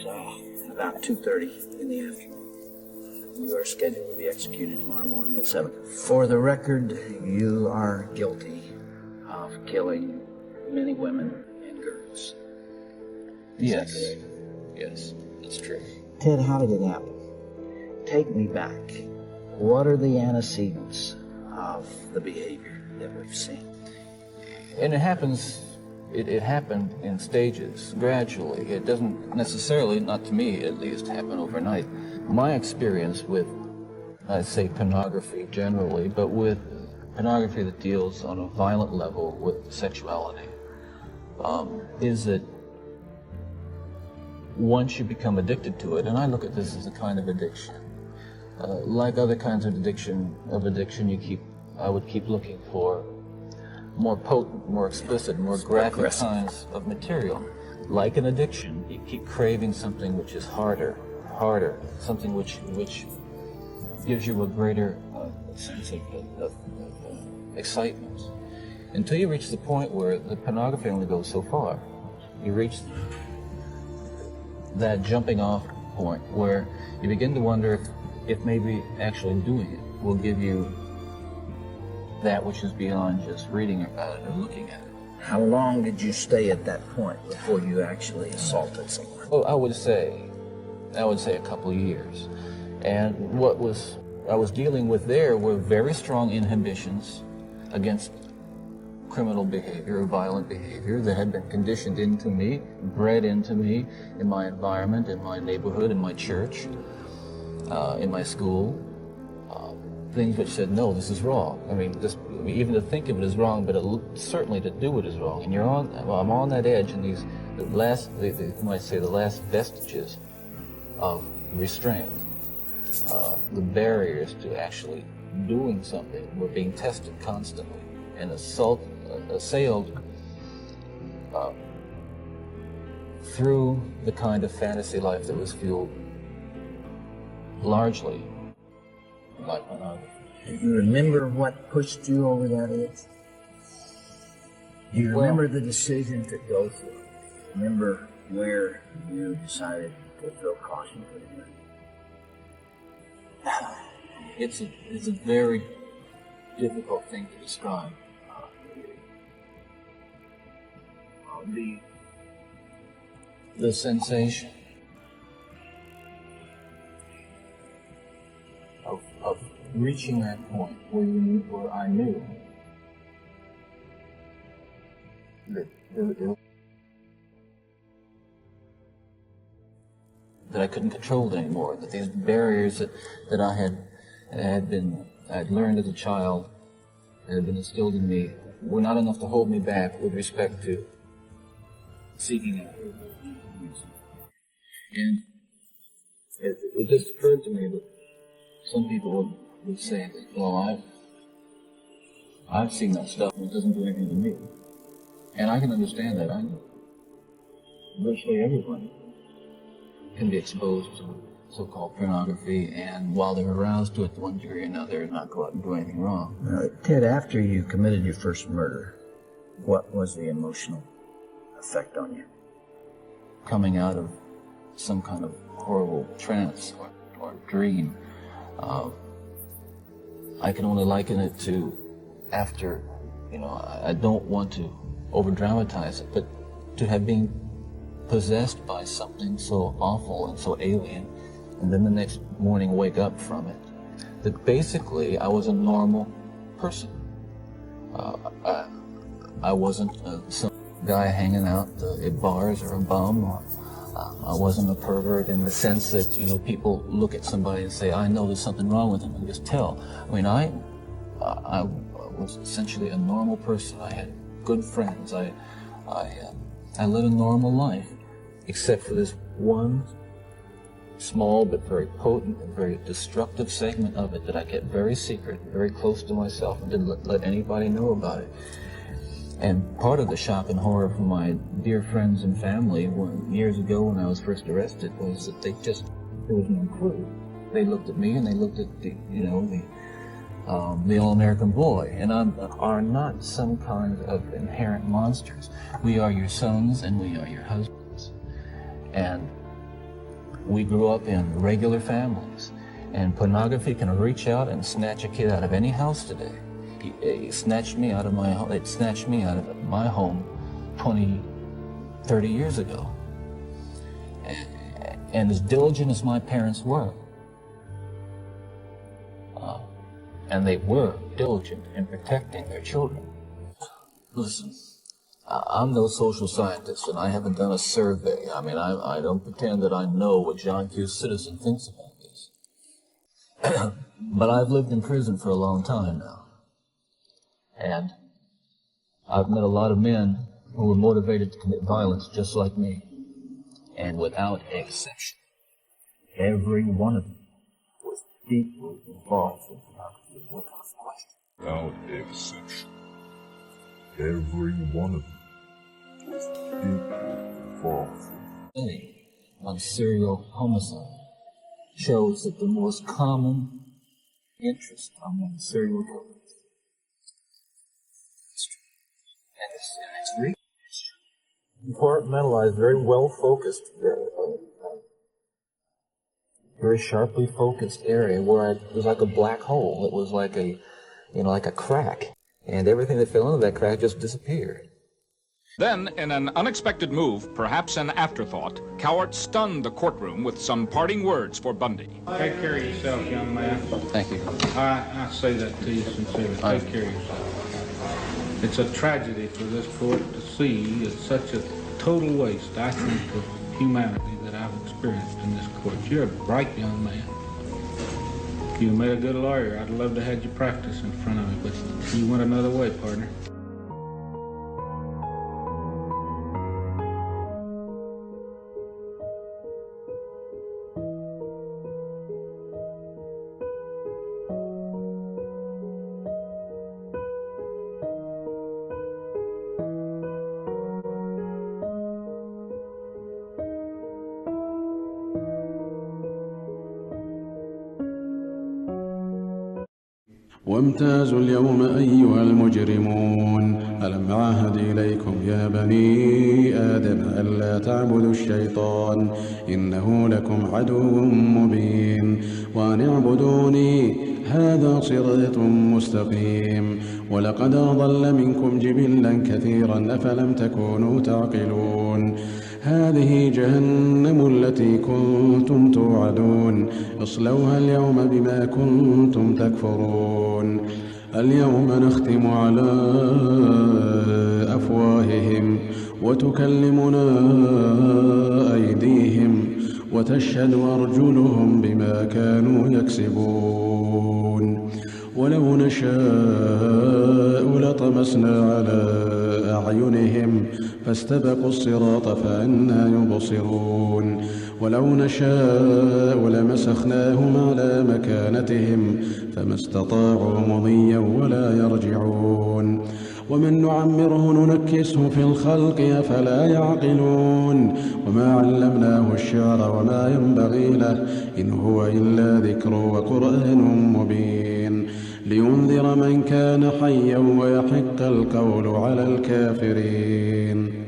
about 2:30 in the afternoon. You are scheduled to be executed tomorrow morning at 7. For the record, you are guilty of killing many women and girls. Yes. Yes, that's true. Ted, how did it happen? Take me back. What are the antecedents of the behavior that we've seen? And it happens, it happened in stages, gradually. It doesn't necessarily, not to me at least, happen overnight. My experience with, I'd say pornography generally, but with pornography that deals on a violent level with sexuality, is that once you become addicted to it, and I look at this as a kind of addiction, like other kinds of addiction, I would keep looking for more potent, more explicit, more graphic kinds of material. Like an addiction, you keep craving something which is harder, something which gives you a greater sense of excitement. Until you reach the point where the pornography only goes so far. You reach that jumping off point where you begin to wonder if maybe actually doing it will give you that which is beyond just reading about it or looking at it. How long did you stay at that point before you actually assaulted someone? Well, I would say a couple of years. And what I was dealing with there were very strong inhibitions against criminal behavior or violent behavior that had been conditioned into me, bred into me in my environment, in my neighborhood, in my church, in my school. Things which said, no, this is wrong. I mean, even to think of it is wrong, but certainly to do it is wrong. And I'm on that edge, and the last vestiges of restraint, the barriers to actually doing something were being tested constantly and assailed through the kind of fantasy life that was fueled largely by pornography. Do you remember what pushed you over that edge? Do you remember the decision to go through it? Remember where you decided to throw caution to the wind? It's a very difficult thing to describe. The sensation of reaching that point where I knew that I couldn't control it anymore, that these barriers that I'd learned as a child, that had been instilled in me, were not enough to hold me back with respect to seeking out. And it just occurred to me that some people would say that, well, I've seen that stuff and it doesn't do anything to me. And I can understand that. I know virtually everyone can be exposed to so-called pornography, and while they're aroused to it to one degree or another, not go out and do anything wrong. Ted, after you committed your first murder, what was the emotional effect on you? Coming out of some kind of horrible trance or dream, I can only liken it to after, I don't want to over-dramatize it, but to have been possessed by something so awful and so alien, and then the next morning wake up from it, that basically I was a normal person. I wasn't some guy hanging out at bars or a bum, or I wasn't a pervert in the sense that, people look at somebody and say, I know there's something wrong with him, and just tell. I mean, I was essentially a normal person. I had good friends. I led a normal life, except for this one small but very potent and very destructive segment of it that I kept very secret, very close to myself, and didn't let anybody know about it. And part of the shock and horror for my dear friends and family years ago when I was first arrested was that there was no clue. They looked at me and they looked at the all-American boy, and are not some kind of inherent monsters. We are your sons and we are your husbands. And We grew up in regular families, and pornography can reach out and snatch a kid out of any house today. It snatched me out of my home. It snatched me out of my home 20, 30 years ago. And as diligent as my parents were, and they were diligent in protecting their children. Listen, I'm no social scientist, and I haven't done a survey. I mean, I don't pretend that I know what John Q. Citizen thinks about this. But I've lived in prison for a long time now. And I've met a lot of men who were motivated to commit violence just like me. And without exception, every one of them was deeply involved in pornography. Without exception, every one of them was deeply involved. Study on serial homicide shows that the most common interest among serial killers. And it's real. Compartmentalized, very well focused, very sharply focused area where it was like a black hole. It was like a, like a crack, and everything that fell into that crack just disappeared. Then, in an unexpected move, perhaps an afterthought, Cowart stunned the courtroom with some parting words for Bundy. Take care of yourself, young man. Thank you. I say that to you sincerely. Take care of yourself. It's a tragedy for this court to see. It's such a total waste, I think, of humanity that I've experienced in this court. You're a bright young man. If you made a good lawyer, I'd love to have you practice in front of me, but you went another way, partner. وامتازوا اليوم أيها المجرمون ألم أعهد إليكم يا بني آدم ألا تعبدوا الشيطان إنه لكم عدو مبين وأن اعبدوني هذا صراط مستقيم ولقد أضل منكم جبلا كثيرا أفلم تكونوا تعقلون هذه جهنم التي كنتم توعدون اصلوها اليوم بما كنتم تكفرون اليوم نختم على أفواههم وتكلمنا أيديهم وتشهد أرجلهم بما كانوا يكسبون ولو نشاء لطمسنا على أعينهم فاستبقوا الصراط فأنى يبصرون ولو نشاء لمسخناهم على مكانتهم فما استطاعوا مضيا ولا يرجعون ومن نعمره ننكسه في الخلق أفلا يعقلون وما علمناه الشعر وما ينبغي له إن هو إلا ذكر وقرآن مبين لينذر من كان حيا ويحق القول على الكافرين